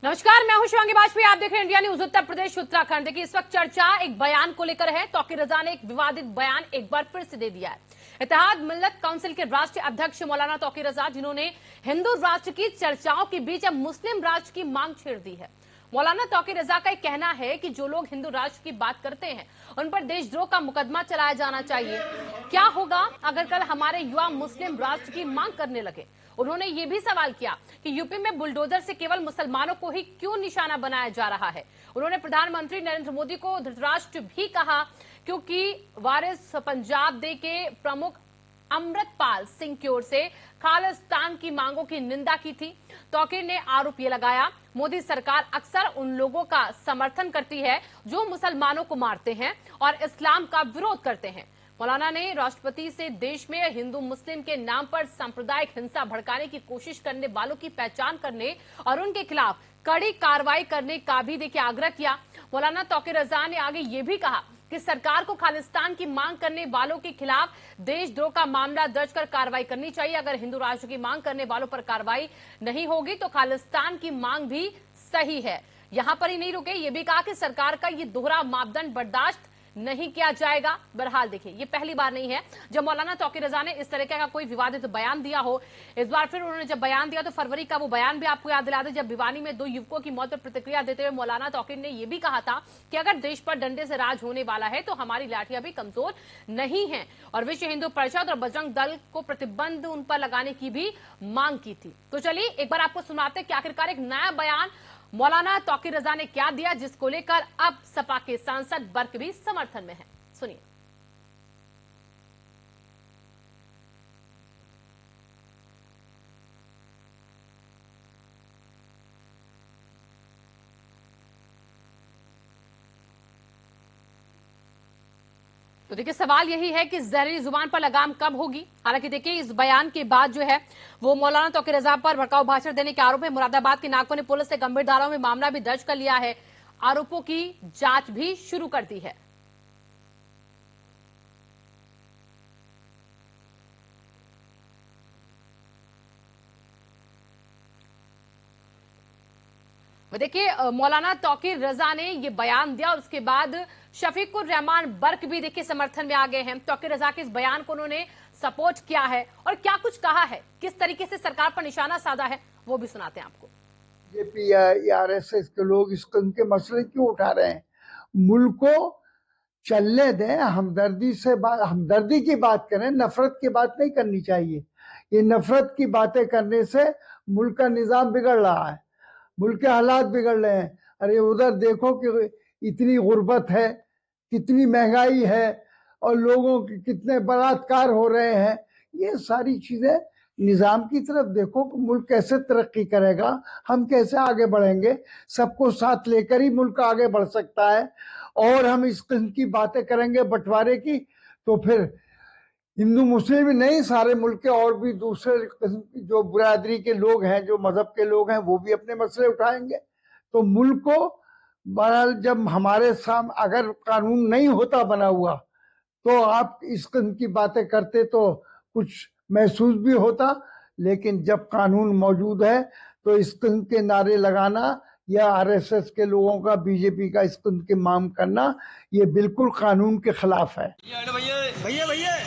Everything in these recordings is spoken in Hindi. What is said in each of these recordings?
नमस्कार, मैं हूं शिवांगी वाजपेयी। आप देख रहे हैं इंडिया न्यूज उत्तर प्रदेश उत्तराखंड। देखिए, इस वक्त चर्चा एक बयान को लेकर है। तौकीर रजा ने एक विवादित बयान एक बार फिर से दे दिया है। इत्तेहाद मिल्लत काउंसिल के राष्ट्रीय अध्यक्ष मौलाना तौकीर रजा, जिन्होंने हिंदू राष्ट्र की चर्चाओं के बीच अब मुस्लिम राष्ट्र की मांग छेड़ दी है। मौलाना तौकीर रजा का एक कहना है कि जो लोग हिंदू राष्ट्र की बात करते हैं उन पर देशद्रोह का मुकदमा चलाया जाना चाहिए। क्या होगा अगर कल हमारे युवा मुस्लिम राष्ट्र की मांग करने लगे? उन्होंने ये भी सवाल किया कि यूपी में बुलडोजर से केवल मुसलमानों को ही क्यों निशाना बनाया जा रहा है। उन्होंने प्रधानमंत्री नरेंद्र मोदी को धृतराष्ट्र भी कहा, क्योंकि वारिस पंजाब डे के प्रमुख अमृतपाल सिंह की ओर से खालिस्तान की मांगों की निंदा की थी। तौकीर ने आरोप ये लगाया, मोदी सरकार अक्सर उन लोगों का समर्थन करती है जो मुसलमानों को मारते हैं और इस्लाम का विरोध करते हैं। मौलाना ने राष्ट्रपति से देश में हिंदू मुस्लिम के नाम पर सांप्रदायिक हिंसा भड़काने की कोशिश करने वालों की पहचान करने और उनके खिलाफ कड़ी कार्रवाई करने का भी देखिए आग्रह किया। मौलाना तौकीर रजा ने आगे ये भी कहा कि सरकार को खालिस्तान की मांग करने वालों के खिलाफ देशद्रोह का मामला दर्ज कर कार्रवाई करनी चाहिए। अगर हिंदू राष्ट्र की मांग करने वालों पर कार्रवाई नहीं होगी तो खालिस्तान की मांग भी सही है। यहां पर ही नहीं रुके, ये भी कहा कि सरकार का ये दोहरा मापदंड बर्दाश्त नहीं किया जाएगा। बहरहाल देखिए, ये पहली बार नहीं है जब मौलाना तौकीर रजा ने इस तरह का कोई विवादित बयान दिया हो। इस बार फिर उन्होंने जब बयान दिया तो फरवरी का वो बयान भी आपको याद दिला दे, जब भिवानी में 2 युवकों की मौत पर प्रतिक्रिया देते हुए मौलाना तौकीर ने यह भी कहा था कि अगर देश पर डंडे से राज होने वाला है तो हमारी लाठियां भी कमजोर नहीं है, और विश्व हिंदू परिषद और बजरंग दल को प्रतिबंध उन पर लगाने की भी मांग की थी। तो चलिए एक बार आपको सुनाते कि आखिरकार एक नया बयान मौलाना तौकीर रजा ने क्या दिया, जिसको लेकर अब सपा के सांसद बर्क भी समर्थन में है। सुनिए। तो देखिए, सवाल यही है कि जहरीली जुबान पर लगाम कब होगी। हालांकि देखिए, इस बयान के बाद जो है वो मौलाना तौकीर रजा पर भड़काऊ भाषण देने के आरोप है। मुरादाबाद के नागपुर पुलिस ने गंभीर धाराओं में मामला भी दर्ज कर लिया है। आरोपों की जांच भी शुरू कर दी है। देखिए, मौलाना तौकीर रजा ने ये बयान दिया और उसके बाद शफीकुर रहमान बर्क भी देखिए समर्थन में आ गए हैं। तौकीर रजा के इस बयान को उन्होंने सपोर्ट किया है और क्या कुछ कहा है, किस तरीके से सरकार पर निशाना साधा है, वो भी सुनाते हैं आपको। बीजेपी या आरएसएस के लोग इनके मसले क्यों उठा रहे हैं? मुल्क को चलने दें, हमदर्दी की बात करें, नफरत की बात नहीं करनी चाहिए। ये नफरत की बातें करने से मुल्क का निजाम बिगड़ रहा है, मुल्क के हालात बिगड़ रहे हैं। अरे उधर देखो कि इतनी गुर्बत है, कितनी महंगाई है और लोगों के कितने बलात्कार हो रहे हैं। ये सारी चीजें निजाम की तरफ देखो, मुल्क कैसे तरक्की करेगा, हम कैसे आगे बढ़ेंगे। सबको साथ लेकर ही मुल्क आगे बढ़ सकता है। और हम इस किस्म की बातें करेंगे बंटवारे की, तो फिर हिंदू मुस्लिम ही नहीं, सारे मुल्क के और भी दूसरे किस्म की जो बिरादरी के लोग हैं, जो मजहब के लोग हैं, वो भी अपने मसले उठाएंगे। तो मुल्क को बहरहाल जब हमारे सामने अगर कानून नहीं होता बना हुआ तो आप इस किस्म की बातें करते तो कुछ महसूस भी होता, लेकिन जब कानून मौजूद है तो इस किस्म के नारे लगाना या आरएसएस के लोगों का बीजेपी का इस किस्म की मांग करना, ये बिल्कुल कानून के खिलाफ है। भैया भैया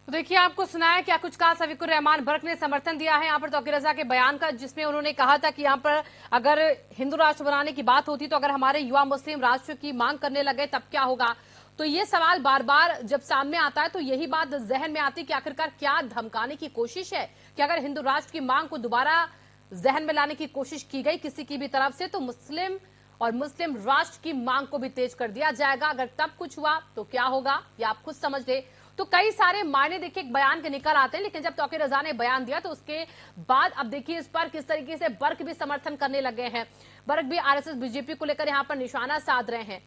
तो देखिए, आपको सुनाया क्या कुछ कहा शफीकुर रहमान बर्क ने। समर्थन दिया है यहाँ पर तौकीर रजा के बयान का, जिसमें उन्होंने कहा था कि यहाँ पर अगर हिंदू राष्ट्र बनाने की बात होती तो अगर हमारे युवा मुस्लिम राष्ट्र की मांग करने लगे तब क्या होगा। तो ये सवाल बार बार जब सामने आता है तो यही बात जहन में आती है कि आखिरकार क्या धमकाने की कोशिश है कि अगर हिंदू राष्ट्र की मांग को दोबारा जहन में लाने की कोशिश की गई किसी की भी तरफ से तो मुस्लिम और मुस्लिम राष्ट्र की मांग को भी तेज कर दिया जाएगा। अगर तब कुछ हुआ तो क्या होगा, ये आप खुद समझ ले। तो कई सारे मायने देखिए एक बयान के निकल आते हैं, लेकिन जब तौकीर रजा ने बयान दिया तो उसके बाद अब देखिए इस पर किस तरीके से बर्क भी समर्थन करने लगे हैं। बर्क भी आरएसएस बीजेपी को लेकर यहां पर निशाना साध रहे हैं।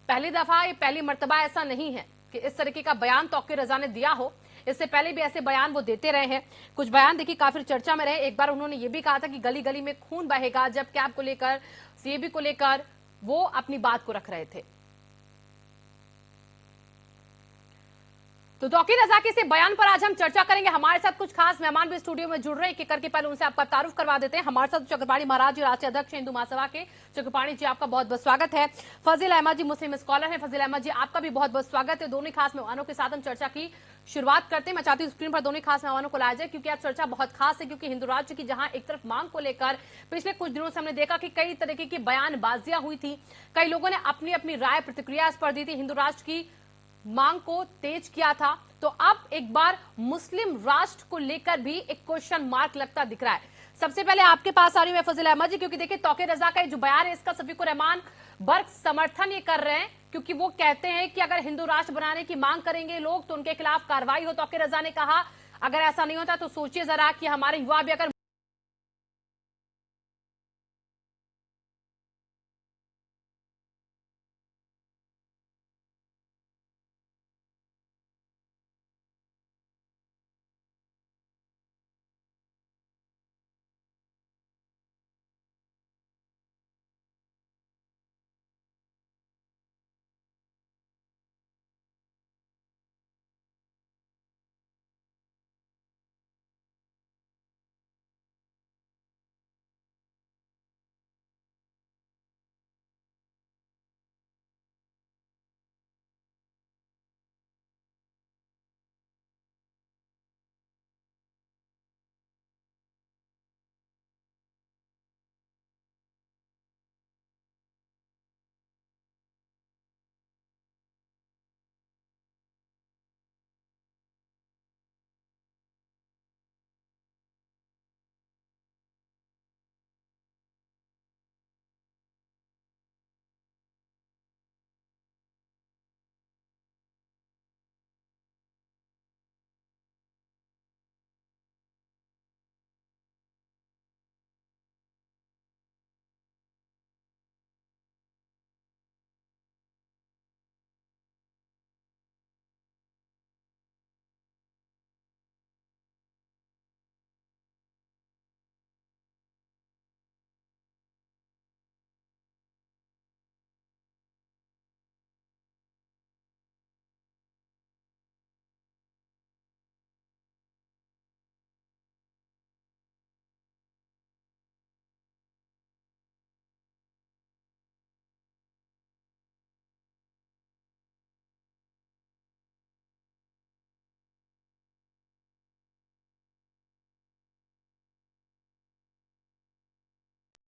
पहली दफा, ये पहली मर्तबा ऐसा नहीं है कि इस तरीके का बयान तौकीर रजा ने दिया हो। इससे पहले भी ऐसे बयान वो देते रहे हैं। कुछ बयान देखिए काफी चर्चा में रहे। एक बार उन्होंने ये भी कहा था कि गली गली में खून बहेगा, जब कैब को लेकर, सीएबी को लेकर वो अपनी बात को रख रहे थे। तो तौकीर रजा के इस बयान पर आज हम चर्चा करेंगे। हमारे साथ कुछ खास मेहमान भी स्टूडियो में जुड़ रहे हैं, करके पहले उनसे आपका तारुफ करवा देते हैं। हमारे साथ चक्रपाणी महाराज जी, राष्ट्रीय अध्यक्ष हिंदू महासभा के। चक्रपाणी जी, आपका बहुत बहुत स्वागत है। फजील अहमद जी, मुस्लिम स्कॉलर हैं। फजील अहमद जी, आपका भी बहुत बहुत स्वागत है। दोनों खास मेहमानों के साथ हम चर्चा की शुरुआत करते हैं। मैं चाहती हूँ स्क्रीन पर दोनों खास मेहमानों को लाया जाए, क्योंकि आज चर्चा बहुत खास है। क्योंकि हिंदू राज्य की जहां एक तरफ मांग को लेकर पिछले कुछ दिनों से हमने देखा कि कई तरीके की बयानबाजियां हुई थी, कई लोगों ने अपनी अपनी राय प्रतिक्रिया इस पर दी थी, हिंदू राष्ट्र की मांग को तेज किया था। तो अब एक बार मुस्लिम राष्ट्र को लेकर भी एक क्वेश्चन मार्क लगता दिख रहा है। सबसे पहले आपके पास आ रही हूं मैं फजील अहमद जी, क्योंकि देखिए तौकीर रजा का जो बयान है इसका सफीक रहमान बर्क समर्थन ये कर रहे हैं, क्योंकि वो कहते हैं कि अगर हिंदू राष्ट्र बनाने की मांग करेंगे लोग तो उनके खिलाफ कार्रवाई हो। तौकीर रजा ने कहा अगर ऐसा नहीं होता तो सोचिए जरा कि हमारे युवा भी अगर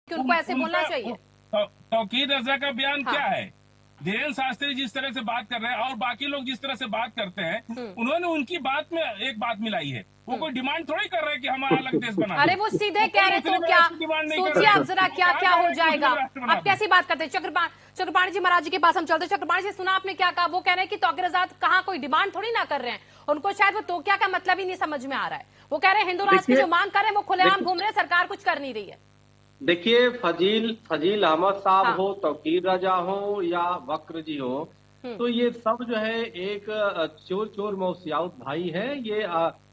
कि उनको ऐसे बोलना चाहिए। तौकीर रजा का बयान हाँ। क्या है? धीरेन्द्र शास्त्री जिस तरह से बात कर रहे हैं और बाकी लोग जिस तरह से बात करते हैं, उन्होंने उनकी बात में एक बात मिलाई है। वो कोई डिमांड थोड़ी कर रहे हैं कि हमारा अलग देश बना। अरे वो सीधे कह रहे तो क्या सोचिए आप जरा क्या क्या हो जाएगा। आप कैसी बात करते हैं। चक्रपाणी जी महाराज जी के पास हम चलते। चक्रपाणी जी, सुना आपने क्या कहा? वो कह रहे हैं कि तौकीर रजा कहाँ कोई डिमांड थोड़ी ना कर रहे हैं, उनको शायद वो तोक्या का मतलब ही नहीं समझ में आ रहा है। वो कह रहे हैं हिंदू राष्ट्र की जो मांग कर रहे हैं वो खुलेआम घूम रहे हैं, सरकार कुछ कर नहीं रही है। देखिए, फजील अहमद साहब हाँ। हो, तौकीर रजा हो या वक्र जी हो, तो ये सब जो है एक चोर मौसियाउत भाई है। ये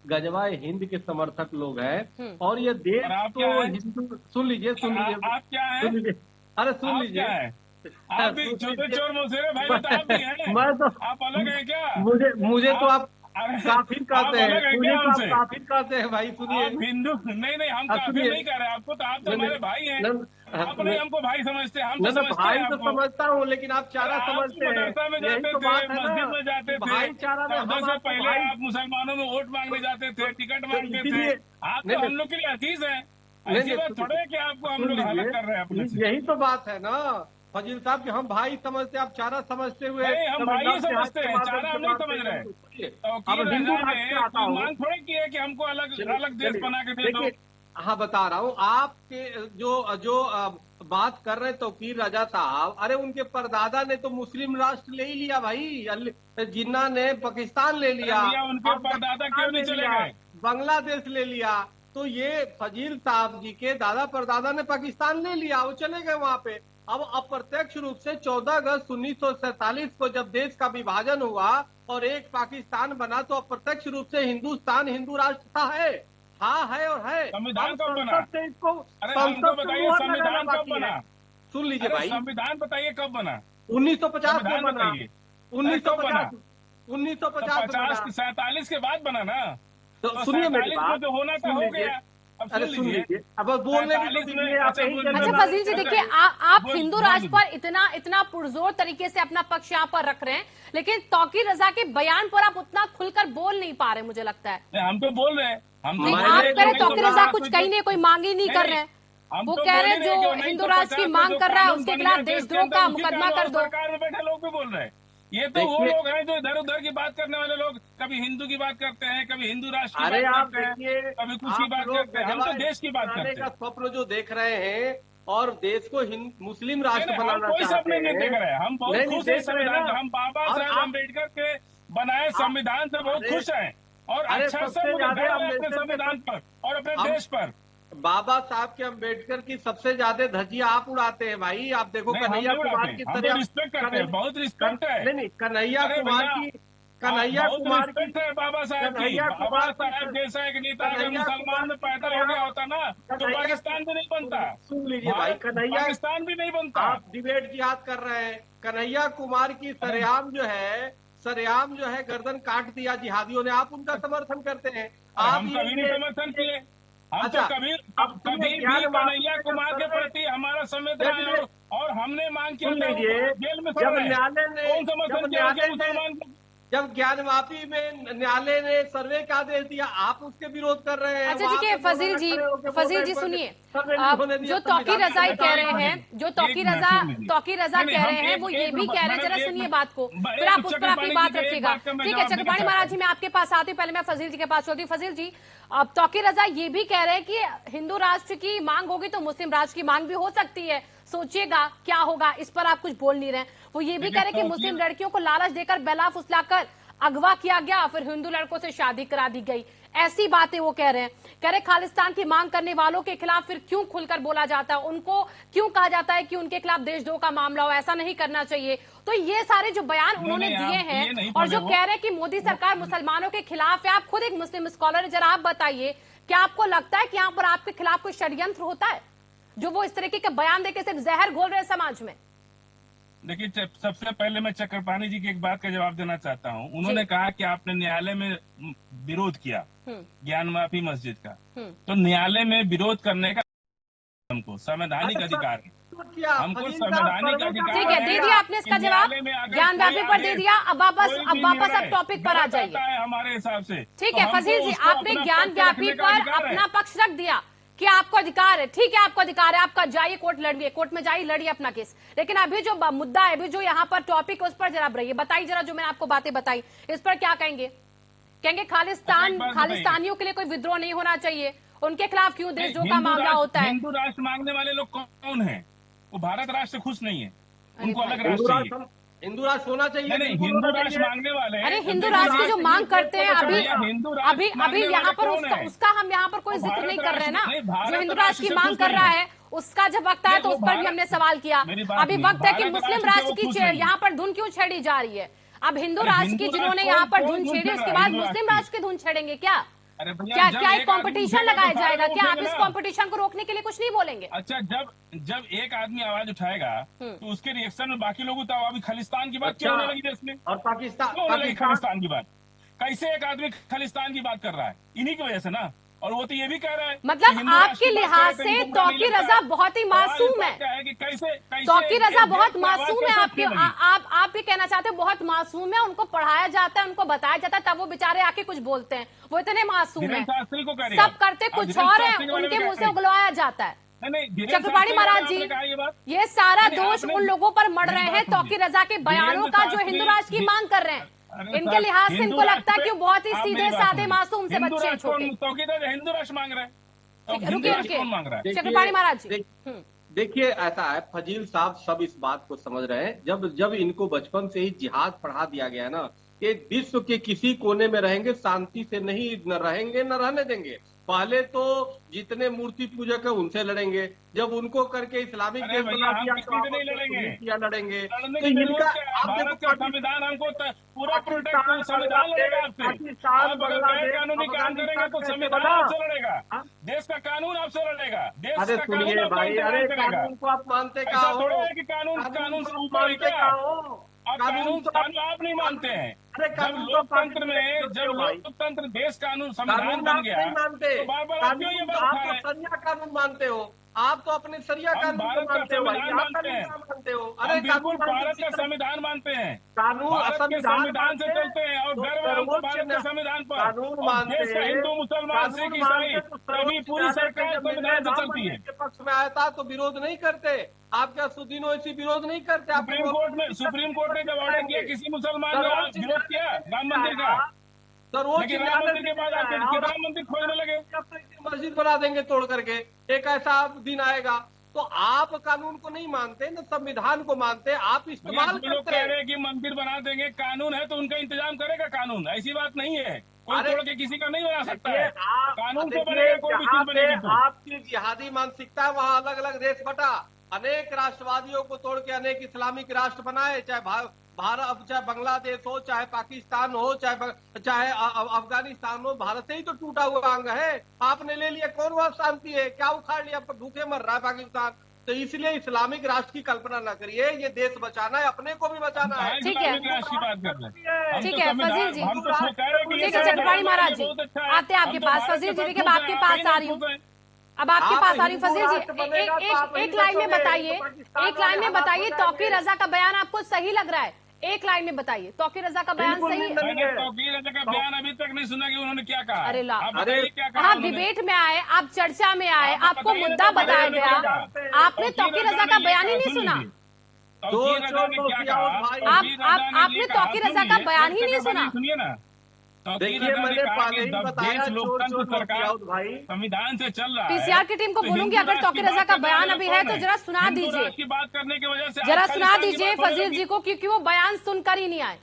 गजवाए हिंद के समर्थक लोग हैं और ये देश तो हिंदू। सुन लीजिए आप क्या है? अरे सुन लीजिए, आप भी छोटे चोर मौसेरे भाई तो आप भी हैं। मैं तो आप अलग हैं क्या? मुझे तो आप काफिर कहते हैं, मुझे तो आप हमसे? काफिर कहते हैं भाई। सुनिए, आप हिंदू नहीं, हम काफिर नहीं कह रहे आपको, तो आप तो हमारे भाई हैं। आप नहीं हमको भाई समझते, हम तो समझते भाई हैं तो आपको। समझता हूँ, लेकिन आप चारा समझते हैं। मदरसा में यही जाते तो थे, बात है ना, मस्जिद में जाते थे, भाईचारा में पर्दे हम से आपको पहले भाई। आप मुसलमानों में वोट मांगने जाते थे, टिकट मांगते थे। इसीलिए आप नहीं, तो हम लोग के लिए अजीज हैं। ऐसी नहीं, बात थोड़े है कि आपको हम सुन लोग अलग लीजिए, कर रहे हैं अपने से। यही तो बात है ना फजील साहब कि हम भाई समझते, आप चारा समझते हुए। नहीं, हम भाई ही समझते हैं, चारा हम नहीं समझ रहे। अब हिंदू राष्ट्र से आता हूँ, मांग थोड़ी की है कि हमको अलग देश बना के दे दो। देखिए, हाँ बता रहा हूँ आपके जो बात कर रहे तौकीर रजा साहब, अरे उनके परदादा ने तो मुस्लिम राष्ट्र ले ही लिया भाई। जिन्ना ने पाकिस्तान ले लिया, उनके परदादा क्यों नहीं चले गए? बांग्लादेश ले लिया। तो ये फजील साहब जी के दादा परदादा ने पाकिस्तान ले लिया, वो चले गए वहां पे। अब अप्रत्यक्ष रूप से 14 अगस्त 1947 को जब देश का विभाजन हुआ और एक पाकिस्तान बना, तो अप्रत्यक्ष रूप से हिंदुस्तान हिंदू राष्ट्र था, है और है। संविधान कब बना? से इसको हमको बताइए संविधान कब बना? सुन लीजिए भाई, संविधान बताइए कब बना? 1950 में बना। 1950 में बना। 47 के बाद बना ना। तो सुनिए मेरी 47 बात, में जो होना था सुन हो लीजिए। गया। अब अरे सुन लीजिए, अब बोलने भी तो 47 में दीजिए, आप अच्छा, यही बोल- जनरल अच्छा फजील जी, देखिए आप बोल- हिंदू बोल राष्ट्र दीजिए। पर इतना पुरजोर तरीके से अपना पक्ष यहाँ पर रख रहे हैं, लेकिन तौकीर रजा के बयान पर आप उतना खुलकर बोल नहीं पा रहे, मुझे लगता है। नहीं, हम तो बोल रहे हैं। हम नहीं, तो मैंने आप जो कह रहे तो तौकीर कहा, रजा कुछ कहीं नहीं, कोई मांग ही नहीं कर रहे हैं। हम वो तो कह बोल रहे ही हैं रहे जो कि हिंदू 1950 राष्ट्र की में मांग जो कर रहा है कानून उसके बन खिलाफ गया देश के देशद्रोह अंदर, का उसी मुकदमा कानून कर दो। सरकार में बैठे लोग भी बोल रहे हैं। ये तो वो देखिए- लोग हैं जो इधर उधर की बात करने वाले लोग, कभी हिंदू की बात करते हैं, कभी हिंदू राष्ट्र की अरे बात आप करते हैं, देखिए, कभी कुछ की आप बात लोग करते हैं। हम तो गजवाए देश की बात बनाने करते का हैं। स्वप्न जो देख रहे हैं और देश को मुस्लिम नहीं, राष्ट्र नहीं, हम बनाना कोई चाहते सपने नहीं देख हैं। रहे हैं। हम बहुत नहीं, खुश हैं देख रहे हैं संविधान ना। से। हम बाबा और साहेब आप- अम्बेडकर के बनाए संविधान से बहुत अरे- खुश हैं और अरे अच्छा सबसे सब ज्यादा गर्व है अपने अम्बेडकर के संविधान पर और अपने हम- देश पर। बाबा साहब के अम्बेडकर की सबसे ज्यादा धज्जियां आप उड़ाते हैं भाई। आप देखो नहीं, हम कन्हैया नहीं कुमार उड़ाते, की हम तो रिस्पेक्ट करते हैं, बहुत रिस्पेक्ट है। नहीं, कन्हैया अरे कुमार भैया, की, कन्हैया बहुत कुमार की, रिस्पेक्ट है बाबा साहब की। कन्हैया बाबा कुमार की- साहब जैसा एक नेता अगर कन्हैया मुसलमान में कुमार की पैदा हो गया होता ना तो कन्हैया- पाकिस्तान भी नहीं बनता। सुन लीजिए भाई, कन्हैया, पाकिस्तान भी नहीं बनता। आप डिबेट जिहाद कर रहे हैं। कन्हैया कुमार की सरेआम जो है गर्दन काट दिया जिहादियों ने, आप उनका समर्थन करते हैं। आप हम कभी नहीं समर्थन किए। हम अच्छा, तो कभी अब कभी सुनिए, भी ज्ञान कन्हैया वापसी कुमार के कर रहे हैं। प्रति हमारा संवेदना है और हमने मांग किया सुन था लीजिए, वो जेल में सड़ जब रहे हैं। न्यायालय ने कौन समर्थन जब किया उनके न्यायालय ने मुसलमान को? जब ज्ञान माफी में न्यायालय ने सर्वे का आदेश दिया, आप उसके विरोध कर रहे हैं। अच्छा वहाँ ठीक है पे बोला फजील जी, खड़े होके फजील बोल जी रहे हैं, सुनिए, सर्वे नहीं होने दिया, जो तौकीर संविधान रजा का कह रहे बताइए। हैं, जो एक तौकीर मिनट रजा सुन लीजिए। कह नहीं, रहे हम हैं, एक- वो एक ये भी मिनट, कह रहे हैं, जरा मैडम, सुनिए एक बात को, मिनट, फिर आप उस पर अपनी चक्रपाणी बात जी के एक रखिएगा। बात का मैं ठीक है जवाब देना चक्रपाणी महाराज जी, चाहता मैं आपके पास आती हूँ, पहले मैं फजील जी के पास चलती हूँ। फजील जी, अब तौकीर रजा ये भी कह रहे हैं कि हिंदू राष्ट्र की मांग होगी तो मुस्लिम राष्ट्र की मांग भी हो सकती है, सोचिएगा क्या होगा। इस पर आप कुछ बोल नहीं रहे। वो ये भी कह रहे हैं कि मुस्लिम लड़कियों को लालच देकर बेला फुसलाकर अगवा किया गया, फिर हिंदू लड़कों से शादी करा दी गई। ऐसी बातें वो कह रहे हैं। कह रहे खालिस्तान की मांग करने वालों के खिलाफ फिर क्यों खुलकर बोला जाता है, उनको क्यों कहा जाता है कि उनके खिलाफ देशद्रोह का मामला हो, ऐसा नहीं करना चाहिए। तो ये सारे जो बयान उन्होंने नहीं, दिए आप ये हैं नहीं और जो बोले कह रहे हैं कि मोदी सरकार मुसलमानों के खिलाफ है, आप खुद एक मुस्लिम स्कॉलर है, जरा आप बताइए, क्या आपको लगता है कि यहाँ पर आपके खिलाफ कोई षड्यंत्र होता है जो वो इस तरीके के बयान देकर सिर्फ जहर घोल रहे हैं समाज में? देखिए, सबसे पहले मैं चक्रपाणी जी की एक बात का जवाब देना चाहता हूँ। उन्होंने कहा कि आपने न्यायालय में विरोध किया ज्ञान माफी मस्जिद का, तो न्यायालय में विरोध करने का हमको संवैधानिक अधिकार है। हमको संवैधानिक अधिकार ठीक है, दे दिया आपने इसका जवाब, ज्ञान व्यापी पर दे दिया। अब वापस अब टॉपिक पर आ जाइए हमारे हिसाब से। ठीक तो है हमको फजील जी, उसको आपने अपना ज्ञान पक्ष व्यापी रखने का पर अधिकार है। अपना पक्ष रख दिया कि आपको अधिकार है, ठीक है आपको अधिकार है, आपका जाइए कोर्ट लड़िए, कोर्ट में जाइए लड़िए अपना केस। लेकिन अभी जो मुद्दा है, अभी जो यहाँ पर टॉपिक है, उस पर जरा रहिए, बताइए जरा, जो मैंने आपको बातें बताई इस पर क्या कहेंगे? कहेंगे खालिस्तानियों के लिए कोई विद्रोह नहीं होना चाहिए, उनके खिलाफ क्यों देशद्रोह का मामला होता है? हिंदू राष्ट्र मांगने वाले लोग कौन है? वो भारत राष्ट्र से खुश नहीं है, उनको अलग हिंदू राष्ट्र चाहिए। राष्ट्र हिंदू राष्ट्र होना चाहिए। नहीं, बिल्कुल हिंदू होना राष्ट्र चाहिए। मांगने वाले हैं। अरे हिंदू देखिए, राष्ट्र की जो मांग करते हैं अभी हिंदू राष्ट्र अभी अभी मांगने यहाँ वाले पर कौन है? उसका हम यहाँ पर कोई वो जिक्र भारत नहीं कर रहे हैं ना। राष्ट्र- नहीं, भारत जो हिंदू राष्ट्र राष्ट्र की से मांग खुश कर नहीं रहा है। है उसका जब वक्त आया तो वो उस पर भी भारत- हमने सवाल किया। मेरी बात अभी सुनिए, वक्त है कि भारत मुस्लिम राष्ट्र राष्ट्र से की वो खुश नहीं है। यहाँ पर धुन क्यों छेड़ी जा रही है? अब हिंदू अरे राष्ट्र की हिंदू जिन्होंने राष्ट्र यहाँ पर कौन धुन धुन छेड़ी, छेड़ उसके रहा है? बाद हिंदू मुस्लिम राष्ट्र राष्ट्र की धुन छेड़ेंगे क्या? अरे भैया, क्या जब क्या एक एक आदमी कंपटीशन उठेगा लगाया तो सारे जाएगा लोग क्या? आप उठेंगे इस ना। कंपटीशन को रोकने के लिए कुछ नहीं बोलेंगे? अच्छा, जब एक आदमी आवाज उठाएगा तो उसके रिएक्शन में बाकी लोग तो अभी खालिस्तान की बात क्यों अच्छा। होने लगी देश में? और पाकिस्तान क्यों होने लगी खालिस्तान की बात? कैसे एक आदमी खालिस्तान की बात कर रहा है? इन्हीं की वजह से ना। और वो तो ये भी कह रहा है कि मतलब हिंदू राष्ट्र आपके की बात लिहाज करे तो से इनको बुरा नहीं तौकीर लगता। रजा बहुत ही सवाल मासूम इस बात है। का कि कैसे तौकीर रजा एक बहुत देश की आवाज मासूम है, कैसे आपके उठने लगी? आप भी कहना चाहते हैं बहुत मासूम है, उनको पढ़ाया जाता है, उनको बताया जाता है, तब वो बेचारे आके कुछ बोलते हैं, वो इतने मासूम है। धीरेन्द्र शास्त्री को कह रही है। सब करते आप कुछ धीरेन्द्र और है, शास्त्री के बारे में उनके क्या मुंह से कहेंगे? उगलवाया जाता है। नहीं, धीरेन्द्र चक्रपाणी शास्त्री के बारे महाराज में जी, आपने कहा ये बात? ये सारा नहीं, दोष आपने- उन लोगों पर मड़ मेरी रहे बात हैं सुनिए। तौकीर रजा के बयानों धीरेन्द्र का, जो शास्त्री- हिंदू राष्ट्र की मांग कर रहे हैं। अरे इनके साहब, लिहाज से हिंदू इनको लगता है राष्ट्र कि वो बहुत ही आप सीधे मेरी बात साधे सुनिए। मासूम से हिंदू बच्चे हैं राष्ट्र छोटे। कौन- तौकीर हिंदू राष्ट्र मांग रहा है। तो ठीक है, हिंदू रुकिए राष्ट्र कौन मांग रहा है? देखिए- चक्रपाणी महाराज जी। देख- देखिए ऐसा है, फजील साहब सब इस बात को समझ रहे हैं। जब इनको बचपन से ही जिहाद पढ़ा दिया गया ना, कि विश्व के किसी कोने में रहेंगे शांति से नहीं न रहेंगे न रहने देंगे। पहले तो जितने मूर्ति पूजक है उनसे लड़ेंगे, जब उनको करके इस्लामिक अरे देश भैया, बना हम दिया किसी तो से नहीं आपस में लड़ेंगे। तुर्कियां लड़ेंगे। लड़ने तो की इनका जरूरत क्या है? आप भारत देखो का संविधान हमको पूरा प्रोटेक्ट, पाकिस्तान, संविधान लड़ेगा आपसे। पाकिस्तान, आप अगर गैर बांग्लादेश, कानूनी काम करेंगे तो अफगानिस्तान संविधान कैसे आपसे लड़ेगा, हाँ? देश का कानून आपसे लड़ेगा, देश अरे का कानून सुनिए आपका भाई, इंतजार अरे करेगा। कानून को आप मानते ऐसा का हो? थोड़ा है कि कानून से को ऊपर है मानते क्या? का हो? कानून आप नहीं मानते हैं। अरे जब कानून तो लोकतंत्र में, पाकिस्तान जब भाई। लोकतंत्र देश कानून संविधान कानून बन आप गया, नहीं मानते, तो बार बार आप क्यों ये बात आप उठा तो रहे हैं? सरिया कानून मानते हो, आप तो अपने सरिया हम कानून को भारत का मानते हो भाई, संविधान आप मानते हैं। कानून मानते हो। हम अरे बिल्कुल कानून भारत का संविधान मानते हैं, कानून भारत के संविधान से मानते चलते हैं और तो गर्व है हमको सर्वोच्च भारत के संविधान पर। कानून और मानते देश का हिंदू, मुसलमान, सिख, कानून ईसाई मानते तो सभी सर्वोच्च पूरी न्यायालय सरकार जब निर्णय संविधान से राम चलती मंदिर है। के पक्ष में आया था तो विरोध नहीं करते, आप क्या सुदीन ओवैसी विरोध नहीं करते? आप सुप्रीम कोर्ट ने जब ऑर्डर किया, किसी मुसलमान ने विरोध किया राम मंदिर का, सर्वोच्च लेकिन राम मंदिर के बाद आप राम मंदिर खोलने लगे। मस्जिद बना देंगे तोड़ करके, एक ऐसा दिन आएगा। तो आप कानून को नहीं मानते न संविधान को मानते, आप इस्तेमाल लोग करते कह हैं। रहे हैं कि मंदिर बना देंगे, कानून है तो उनका इंतजाम करेगा कानून, ऐसी बात नहीं है। कोई अरे, तोड़ के किसी का नहीं बना सकता है, कानून से देखिए, बनेगा कोई भी जहाँ चीज पे बनेगी तो। आपकी जिहादी मानसिकता है वहाँ अलग अलग देश बटा, अनेक राष्ट्रवादियों को तोड़ के अनेक इस्लामिक राष्ट्र बनाए, चाहे भारत, चाहे बांग्लादेश हो, चाहे पाकिस्तान हो, चाहे अफगानिस्तान हो, भारत से ही तो टूटा हुआ अंग है। आपने ले लिया, कौन वहां शांति है? क्या उखाड़ लिया? भूखे मर रहा है पाकिस्तान। तो इसलिए इस्लामिक राष्ट्र की कल्पना न करिए, ये देश बचाना है, अपने को भी बचाना है। ठीक है। राष्ट्र की बात कर रहे हैं, ठीक है फजील जी, हम तो कह रहे हैं कि ठीक है चक्रपाणी महाराज जी, आते हैं आपके पास। फजील जी देखिए, आपके पास आ रही हूँ, अब आपके पास आ रही हूँ। फजील जी एक लाइन में बताइए, एक लाइन में बताइए, तौकीर रजा का बयान आपको सही लग रहा है? एक लाइन में बताइए, तौकीर रजा का बयान सही है? मैंने तौकीर रजा का बयान अभी तक नहीं सुना कि उन्होंने क्या कहा। अरे ला, आप बताइए क्या कहा आप उन्होंने? डिबेट में आए, आप चर्चा में आए, आपको मुद्दा बताया गया, आपने तौकीर रजा का बयान ही नहीं सुना। तौकीर रजा ने क्या कहा? आपने तौकीर रजा का बयान ही नहीं सुना। सुनिए ना, देखिए, मैंने पहले ही बताया, लोकतंत्र सरकार भाई संविधान से चल रहा है। पीसीआर की टीम को बोलूंगी, अगर तौकीर रजा का बयान अभी है तो जरा सुना दीजिए, की बात करने की वजह से जरा सुना दीजिए फजील जी को, क्योंकि वो बयान सुनकर ही नहीं आए।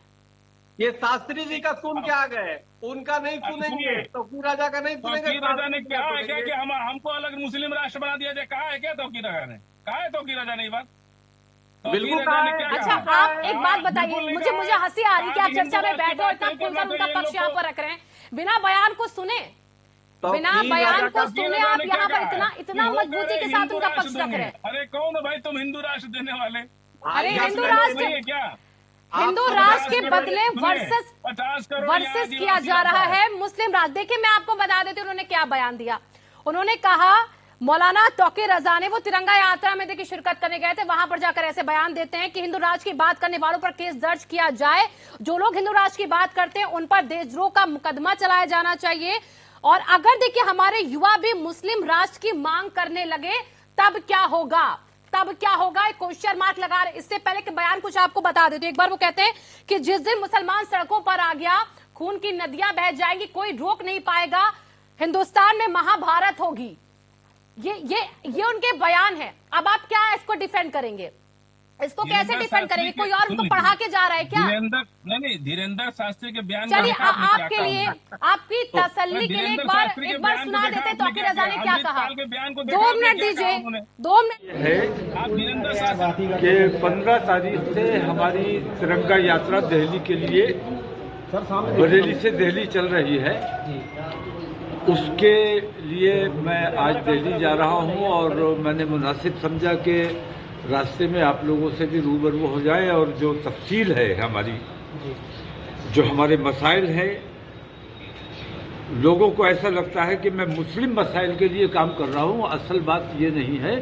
ये शास्त्री जी का सुन के आ गए, उनका नहीं सुनेंगे, तौकीर राजा का नहीं सुनेंगे। तौकीर राजा ने कहा है क्या कि हमको अलग मुस्लिम राष्ट्र बना दिया जाए? कहा है क्या तौकीर राजा ने? कहा है तौकीर राजा ने ये बात? बिल्कुल तौकीर राजा ने क्या अच्छा, कहा? आप एक बात बताइए, मुझे हंसी आ रही है कि आप चर्चा में बैठे और इतना खुलकर उनका पक्ष यहाँ पर रख रहे हैं, बिना बयान को सुने, बिना बयान को सुने आप यहाँ पर इतना मजबूती के साथ उनका पक्ष रख रहे हैं। अरे कौन है भाई तुम हिंदू राष्ट्र देने वाले? अरे हिंदू राष्ट्र नहीं है क्या? हिंदू राष्ट्र के बदले वर्सेस 50 करोड़ किया जा रहा है मुस्लिम राष्ट्र। देखिए, मैं आपको बता देती हूँ उन्होंने क्या बयान दिया। उन्होंने कहा मौलाना तौकीर रजा ने, वो तिरंगा यात्रा में देखिए शिरकत करने गए थे, वहां पर जाकर ऐसे बयान देते हैं कि हिंदू राष्ट्र की बात करने वालों पर केस दर्ज किया जाए, जो लोग हिंदू राष्ट्र की बात करते हैं उन पर देशद्रोह का मुकदमा चलाया जाना चाहिए, और अगर देखिए हमारे युवा भी मुस्लिम राष्ट्र की मांग करने लगे तब क्या होगा, तब क्या होगा, एक क्वेश्चन मार्क लगा रहे। इससे पहले कि बयान कुछ आपको बता देते, एक बार वो कहते हैं कि जिस दिन मुसलमान सड़कों पर आ गया, खून की नदियां बह जाएंगी, कोई रोक नहीं पाएगा, हिंदुस्तान में महाभारत होगी। ये उनके बयान है। अब आप क्या इसको डिफेंड करेंगे? इसको कैसे डिफेंड करेंगे? कोई और उनको पढ़ा के जा रहा है क्या? धीरेन्द्र शास्त्री के बयान। चलिए, आपके लिए, आपकी तसल्ली के लिए एक बार सुना देते तौकीर रजा ने क्या कहा। 2 मिनट दीजिए, 2 मिनट है कि 15 तारीख से हमारी तिरंगा यात्रा दिल्ली के लिए, बरेली से दिल्ली चल रही है। उसके लिए मैं आज दिल्ली जा रहा हूं और मैंने मुनासिब समझा कि रास्ते में आप लोगों से भी रूबरू हो जाए और जो तफसील है हमारी, जो हमारे मसाइल है, लोगों को ऐसा लगता है कि मैं मुस्लिम मसाइल के लिए काम कर रहा हूं। असल बात ये नहीं है,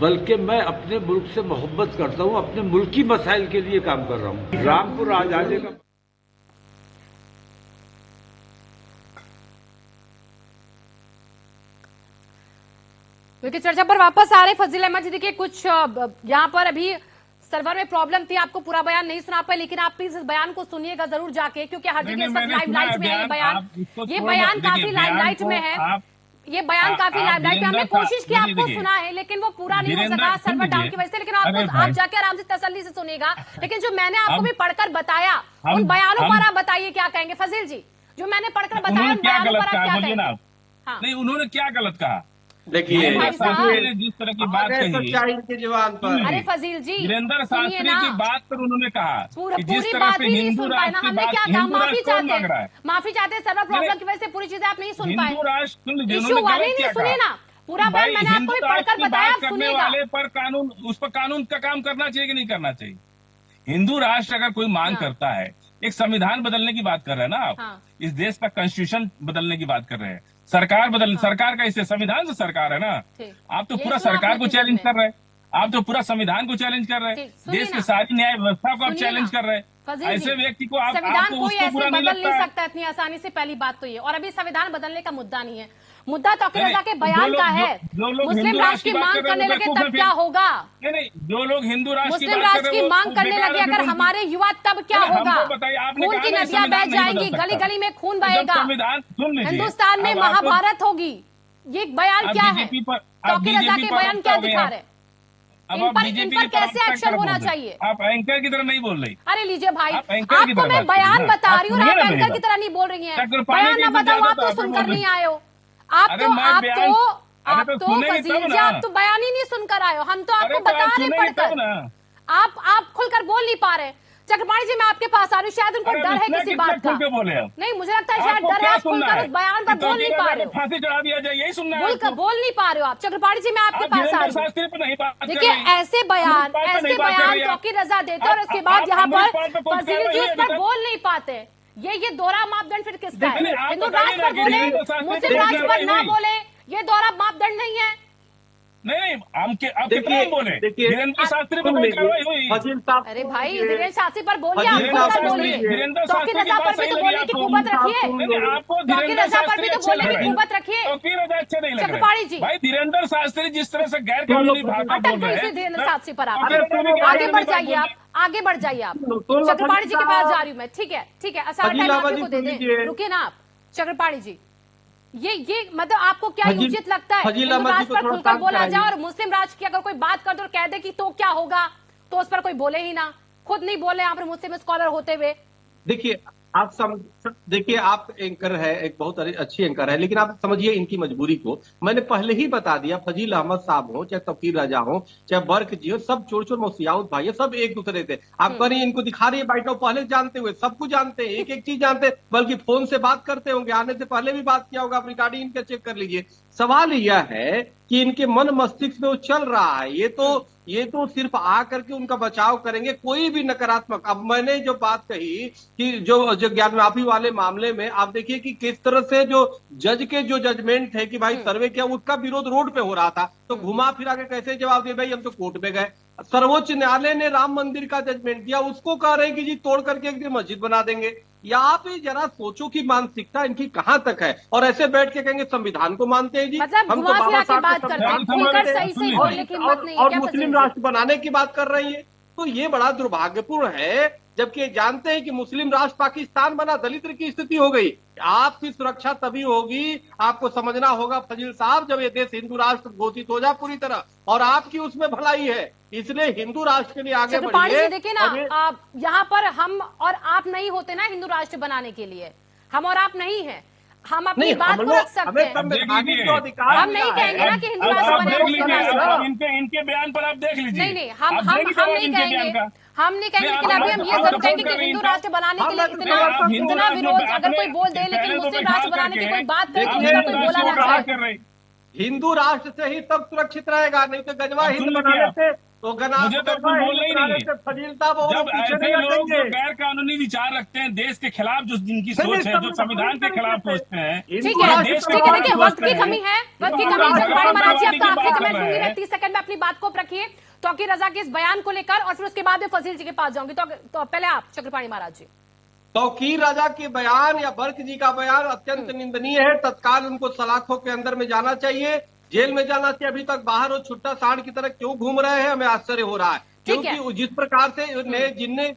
बल्कि मैं अपने मुल्क से मोहब्बत करता हूं, अपने मुल्क की मसाइल के लिए काम कर रहा हूं। रामपुर आजादी का देखिए, चर्चा पर वापस आ रहे फजील अहमद जी। देखिए, कुछ यहाँ पर अभी सर्वर में प्रॉब्लम थी, आपको पूरा बयान नहीं सुना पाए, लेकिन आप प्लीज इस बयान को सुनिएगा जरूर जाके, क्योंकि हर जगह इस वक्त लाइमलाइट में है ये बयान काफी लाइमलाइट में है, ये बयान काफी लाइमलाइट में। हमने कोशिश की आपको सुना है, लेकिन वो पूरा नहीं हो सका सर्वर डाउन की वजह से, लेकिन आप जाके आराम से तसल्ली से सुनिएगा। लेकिन जो मैंने आपको भी पढ़कर बताया, उन बयानों पर आप बताइए क्या कहेंगे फजील जी। जो मैंने पढ़कर बताया उन बयानों पर आप क्या कहेंगे? नहीं, उन्होंने क्या गलत कहा? देखिए, जिस तरह की बात कही, सच्चाई की जुबान पर। अरे फजील जी, धीरेन्द्र शास्त्री की बात पर उन्होंने कहा कि जिस पूरी तरह बात से ही नहीं हिंदू सुन पाए ना। राष्ट्र की हमने बात, क्या कहा? हिंदू माफी राष्ट्र कौन मांग रहा चाहते है? माफी चाहते सर्वर प्रॉब्लम की वजह से पूरी चीजें आप नहीं सुन पाए। हिंदू राष्ट्र इश्यू वाले नहीं सुने ना, पूरा बयान मैंने आपको भी पढ़कर बताया, आप करने सुनिएगा। वाले पर कानून, उस पर कानून का काम करना चाहिए कि नहीं करना चाहिए? हिंदू राष्ट्र अगर कोई मांग करता है, एक संविधान बदलने की बात कर रहे हैं ना आप, हाँ। इस देश का कॉन्स्टिट्यूशन बदलने की बात कर रहे हैं, सरकार का इससे संविधान से सरकार है ना। ठीक। आप तो ये पूरा सुना सरकार आपने को किसी चैलेंज ने? कर रहे हैं, आप तो पूरा संविधान को चैलेंज कर रहे हैं, ठीक, सुनिए देश ना। की सारी न्याय व्यवस्था को आप सुनिए चैलेंज ना। कर रहे हैं। फजील जी, ऐसे व्यक्ति को आप संविधान आपको कोई उसको ऐसे बुरा नहीं बदल नहीं लगता है? सकता इतनी आसानी से, पहली बात तो ये। और अभी संविधान बदलने का मुद्दा नहीं है, मुद्दा तौकीर नहीं, रजा के जो बयान लोग- का है। जो लोग मुस्लिम हिंदू राष्ट्र की बात मांग कर रहे हैं, करने वो लगे बेवकूफ तब है क्या फिर। होगा? नहीं, जो लोग हिंदू राष्ट्र मुस्लिम बात राष्ट्र कर की रहे हैं, मांग वो करने बेकार लगे है, अगर फिर उनकी- हमारे युवा तब क्या अरे होगा? हमको बताइए, आपने खून कहा की ना कि नदियां बह संविधान नहीं बदल जाएंगी, सकता। गली गली में खून जब बहेगा, संविधान सुन लीजिए, हिंदुस्तान में अब आपको- महाभारत होगी। ये बयान आप क्या है? बीजेपी पर- आप तौकीर रजा बीजेपी के पर बयान क्या हो गए दिखा आप। रहे? अब इन आप पर बीजेपी कैसे की तरफ एक्शन होना बोल रहे। चाहिए? आप एंकर की तरह नहीं बोल रही। अरे लीजिए भाई, आप एंकर की आपको तरह मैं बात करिए बयान ना। बता रही हूँ और आप आप सुनिए ना एंकर मेरी की तरह नहीं बोल रही हैं। चक्रपाणी बयान की ना इतनी बताओ, ज्यादा आप तो तो सुनकर आप बोल नहीं रही। आए हो। आप अरे तो मैं आप बयान- तो अरे आप तो तो सुनेंगे फजील तब जी, ना। आप तो बयान ही नहीं सुनकर आए हो। हम तो आपको अरे तो बता आप रहे सुनेंगे तब पढ़कर। ना। आप खुलकर बोल नहीं पा रहे। चक्रपाणी जी, मैं आपके पास आ रही हूँ, शायद उनको अरे डर है इतना किसी कितना बात का। खुल के बोले आप? नहीं, मुझे लगता है शायद आपको डर है, क्या आप सुनना खुलकर है? उस बयान कि पर बोल नहीं तौकीर पा रजा रहे को हो। फांसी चढ़ा दिया जाए, यही सुनना है आपको? बोल नहीं पा रहे हो आप। चक्रपाणी जी, मैं आपके आप पास आ धीरेन्द्र रही हूँ। शास्त्री पर नहीं बात कर देखिए, रही। ऐसे बयान अमृतपाल पे नहीं बात कर रही आप। तौकीर रजा देते हैं और उसके बाद आप यहाँ पर अमृतपाल पे कोई फजील कार्रवाई जी हुई उस अभी पर तक? बोल नहीं पाते। ये दोहरा मापदंड फिर किसका है? नहीं, आप हिंदू बताइए राष्ट्र ना पर कि बोले, धीरेन्द्र शास्त्री पे मुस्लिम कोई राष्ट्र पर कार्रवाई ना हुई? बोले, ये दोहरा मापदंड नहीं है। नहीं, हम कितना देखिए, बोले? देखिए, धीरेन्द्र शास्त्री पर सुन कोई लीजिए, कार्रवाई हुई? फजील साहब अरे भाई, सुन लीजिए। धीरेन्द्र शास्त्री पर बोलिए, आप धीरेन्द्र खुलकर शास्त्री बोलिए। धीरेन्द्र तौकीर शास्त्री की रजा बात पर भी सही तो लगी बोलने की आपको? कुवत रखिए। नहीं, नहीं, आपको तौकीर धीरेन्द्र रजा पर शास्त्री भी तो अच्छे बोलने लग की रहे हैं। कुवत रखिए। तौकीर रजा अच्छे नहीं लग चक्रपाणी जी। रहे। भाई धीरेन्द्र शास्त्री जिस तरह से गैर कानूनी भाषा अटक बोल गई रहे इसी हैं, धीरेन्द्र शास्त्री पर आप। तौकीर रजा भी आगे गैर बढ़ कानूनी जाइए बात आप, आगे बढ़ जाइए आप। सुन लो, चक्रपाणी जी के फजील पास साहब। जा रही हूँ मैं। ठीक है, ठीक है, सारा फजील टाइम आप अहमद ही को जी, दे सुन दें। लीजिए। रुकिए ना आप, चक्रपाणी जी। ये मतलब आपको क्या फजील- उचित लगता है? फजील हिंदू अहमद जी राष्ट्र को पर थोड़ा खुलकर शांत बोला कराइए। जाए और मुस्लिम राष्ट्र की अगर कोई बात कर दो और कह दे कि तो क्या होगा, तो उस पर कोई बोले ही ना। खुद नहीं बोले यहाँ पर मुस्लिम स्कॉलर होते हुए। देखिए, देखिए, आप एंकर है, एक बहुत अच्छी एंकर है, लेकिन आप समझिए इनकी मजबूरी को। मैंने पहले ही बता दिया, फजील अहमद साहब हो, चाहे तौकीर रजा हो, चाहे बर्क जी हो, सब चोर चोर मौसियाउद भाई है, सब एक दूसरे से। आप कह रही हैं इनको दिखा रही है बाइट, पहले जानते हुए, सब कुछ जानते हैं, एक एक चीज जानते हैं, बल्कि फोन से बात करते होंगे, आने से पहले भी बात किया होगा, आप रिकॉर्डिंग इनका चेक कर लीजिए। सवाल यह है कि इनके मन मस्तिष्क में वो चल रहा है, ये तो सिर्फ आकर के उनका बचाव करेंगे, कोई भी नकारात्मक। अब मैंने जो बात कही कि जो ज्ञान माफी वाले मामले में आप देखिए कि किस तरह से जो जज के जो जजमेंट है कि भाई सर्वे किया, उसका विरोध रोड पे हो रहा था, तो घुमा फिरा के कैसे जवाब दिए, भाई हम तो कोर्ट में गए। सर्वोच्च न्यायालय ने राम मंदिर का जजमेंट दिया, उसको कह रहे हैं कि जी तोड़ करके एक दिन मस्जिद बना देंगे। या आप ही जरा सोचो कि मानसिकता इनकी कहां तक है, और ऐसे बैठ के कहेंगे संविधान को मानते हैं जी, मतलब हम तो घुमा बाबा फिरा के साहब बात को करते हैं, संविधान खुलकर मानते हैं। सही सही बोलने की हिम्मत नहीं है और क्या मुस्लिम फजील जी? राष्ट्र बनाने की बात कर रही है। तो ये बड़ा दुर्भाग्यपूर्ण है, जबकि जानते हैं कि मुस्लिम राष्ट्र पाकिस्तान बना, दलित की स्थिति हो गई। आपकी सुरक्षा तभी होगी, आपको समझना होगा फजील साहब, जब ये देश हिंदू राष्ट्र घोषित हो जाए पूरी तरह, और आपकी उसमें भलाई है, इसलिए हिंदू राष्ट्र के लिए आगे चक्रपाणी बढ़िए। जी, देखिए ना, आप यहाँ पर हम और आप नहीं होते ना हिंदू राष्ट्र बनाने के लिए, हम और आप नहीं है। हम अपनी नहीं, बात हम को लोग रख सकते हमें हैं। संवैधानिक जो अधिकार हम मिला नहीं है, कहेंगे ना कि हिंदू अब राष्ट्र आप बने देख मुस्लिम लीजिए, राष्ट्र अब बने। इनके बयान पर आप देख लीजिए। नहीं नहीं, हम आप हम देखिए हम जवाब नहीं इनके बयान कहेंगे, का। हम नहीं कहेंगे, नहीं, लेकिन अभी हम ये आप जरूर तो कहेंगे कि कर रही हिंदू हैं। राष्ट्र बनाने के लिए आप इतना हिंदू इतना राष्ट्र विरोध जो अगर कोई बोल दे, अपने लेकिन मुस्लिम बैठा राष्ट्र बनाने की करके कोई बात करे तो देखिए, उसका कोई बोला ना बात चाहे। कर रही। हिंदू राष्ट्र से ही तब सुरक्षित रहेगा, नहीं तो गजवा अब हिंद सुन बनाने लीजिए से तो मुझे तो कुछ बोलना ही नहीं है। फजील साहब वो जब पीछे ऐसे नहीं लोग जो हटेंगे। गैर कानूनी विचार रखते हैं, देश के खिलाफ जो जिनकी नहीं, सोच है, जो नहीं, संविधान के खिलाफ नहीं, सोचते हैं, ठीक हिंदू है, राष्ट्र देश के ठीक है, खिलाफ देखिए सोचते वक्त की हैं। कमी है, वक्त की तो कमी है। आप चक्रपाणी महाराज जी, आतंकवादी आपका की आखिरी बात कमेंट कर दूंगी रहे मैं, हैं। 30 सेकंड में अपनी बात को रखिए तौकीर रजा के इस बयान को लेकर, और फिर उसके बाद में फजील जी के पास जाऊंगी। तो पहले आप चक्रपाणी महाराज जी। तौकीर राजा के बयान या बर्क जी का बयान अत्यंत निंदनीय है। तत्काल उनको सलाखों के अंदर में जाना चाहिए, जेल में जाना चाहिए। अभी तक बाहर वो छुट्टा सांड की तरह क्यों घूम रहे हैं, हमें आश्चर्य हो रहा है। ठीक है। क्योंकि जिस प्रकार से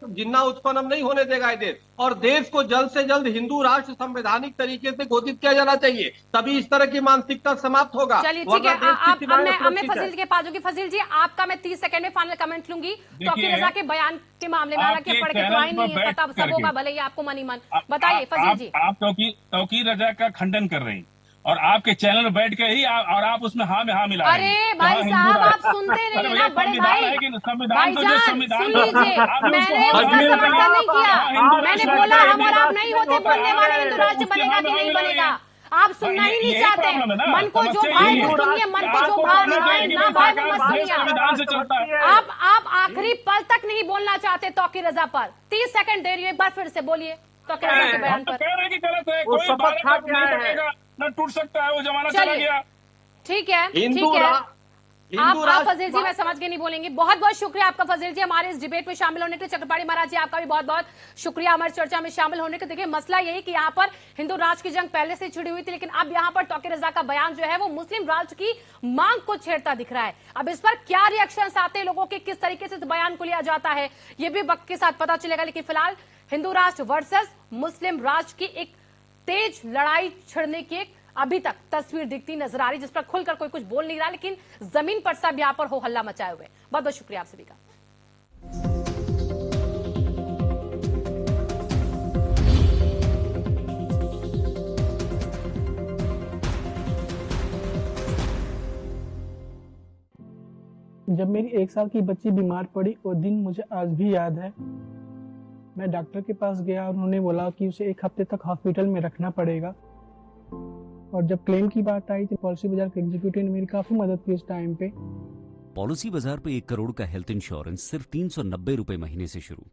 जिन्ना उत्पन्न हम नहीं होने देगा ये देश, और देश को जल्द से जल्द हिंदू राष्ट्र संवैधानिक तरीके से घोषित किया जाना चाहिए, तभी इस तरह की मानसिकता समाप्त होगा। चलिए ठीक है, आप मैं फजील जी के पास होगी। फजील जी, आपका मैं 30 सेकंड में फाइनल कमेंट लूंगी तौकीर रजा के बयान के मामले में। हालांकि पढ़ के तो आई नहीं है, पता सब होगा भले ही आपको मनी मन। बताइए फजील जी। आप तौकीर रजा का खंडन कर रही और आपके चैनल में बैठ के ही और आप उसमें हाँ में हाँ मिला रहे हैं। अरे भाई साहब, आप सुनते नहीं है ना बड़े भाई। भाईजान सुन लीजिए, मैंने उसका समर्थन नहीं किया, मैंने बोला हम और आप नहीं होते बोलने वाले हिंदू राष्ट्र बनेगा कि नहीं बनेगा। आप सुनना ही नहीं यही चाहते। प्रॉब्लम है ना। मन को जो समस्या भाए यही वो है। सुनिए, मन को जो आपको भाए बोलना चाहिए कि ना भाए वो सरकार मत देश सुनिए। संविधान से चलता है। आप आखिरी पल तक नहीं बोलना चाहते तौकीर रजा पर। 30 सेकंड दे रही हूँ, एक बार फिर से बोलिए तौकीर रजा के बयान हम तो पर। कह रहे हैं कि गलत है, वो कोई शपथ भारत खा अब के नहीं आए हैं। बढ़ेगा, न टूट सकता है, वो जमाना चला चलिए। गया। ठीक है, हिंदू ठीक है। आप राष्ट्र फजील जी, मैं समझ के नहीं बोलेंगी। बहुत बहुत शुक्रिया आपका फजील जी, हमारे इस डिबेट में शामिल होने के लिए। चक्रपाणी महाराज जी, आपका भी बहुत बहुत शुक्रिया हमारी चर्चा में शामिल होने के। देखिए, मसला यही कि यहाँ पर हिंदू राष्ट्र की जंग पहले से छिड़ी हुई थी, लेकिन अब यहाँ पर तौकीर रजा का बयान जो है वो मुस्लिम राष्ट्र की मांग को छेड़ता दिख रहा है। अब इस पर क्या रिएक्शन आते हैं लोगों के, किस तरीके से इस बयान को लिया जाता है, ये भी वक्त के साथ पता चलेगा। लेकिन फिलहाल हिंदू राष्ट्र वर्सेस मुस्लिम राष्ट्र की एक तेज लड़ाई छिड़ने की एक अभी तक तस्वीर दिखती नजर आ रही, जिस पर खुलकर कोई कुछ बोल नहीं रहा, लेकिन जमीन पर सब यहां पर हो हल्ला मचाए हुए। बहुत बहुत शुक्रिया आप सभी का। जब मेरी 1 साल की बच्ची बीमार पड़ी, वो दिन मुझे आज भी याद है। मैं डॉक्टर के पास गया और उन्होंने बोला कि उसे 1 हफ्ते तक हॉस्पिटल में रखना पड़ेगा। और जब क्लेम की बात आई तो पॉलिसी बाजार के एग्जीक्यूटिव ने मेरी काफी मदद की इस टाइम पे। पॉलिसी बाजार पे 1 करोड़ का हेल्थ इंश्योरेंस सिर्फ 390 रुपए महीने से शुरू।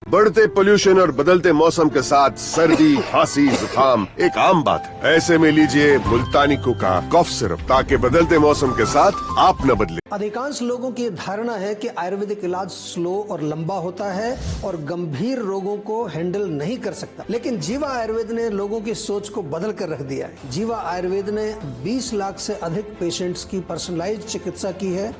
बढ़ते पोल्यूशन और बदलते मौसम के साथ सर्दी, खांसी, जुकाम एक आम बात है। ऐसे में लीजिए मुल्तानी कुका कफ सिरप, ताकि बदलते मौसम के साथ आप न बदले। अधिकांश लोगों की धारणा है कि आयुर्वेदिक इलाज स्लो और लंबा होता है और गंभीर रोगों को हैंडल नहीं कर सकता, लेकिन जीवा आयुर्वेद ने लोगों की सोच को बदल कर रख दिया है। जीवा आयुर्वेद ने 20 लाख से अधिक पेशेंट्स की पर्सनलाइज्ड चिकित्सा की है।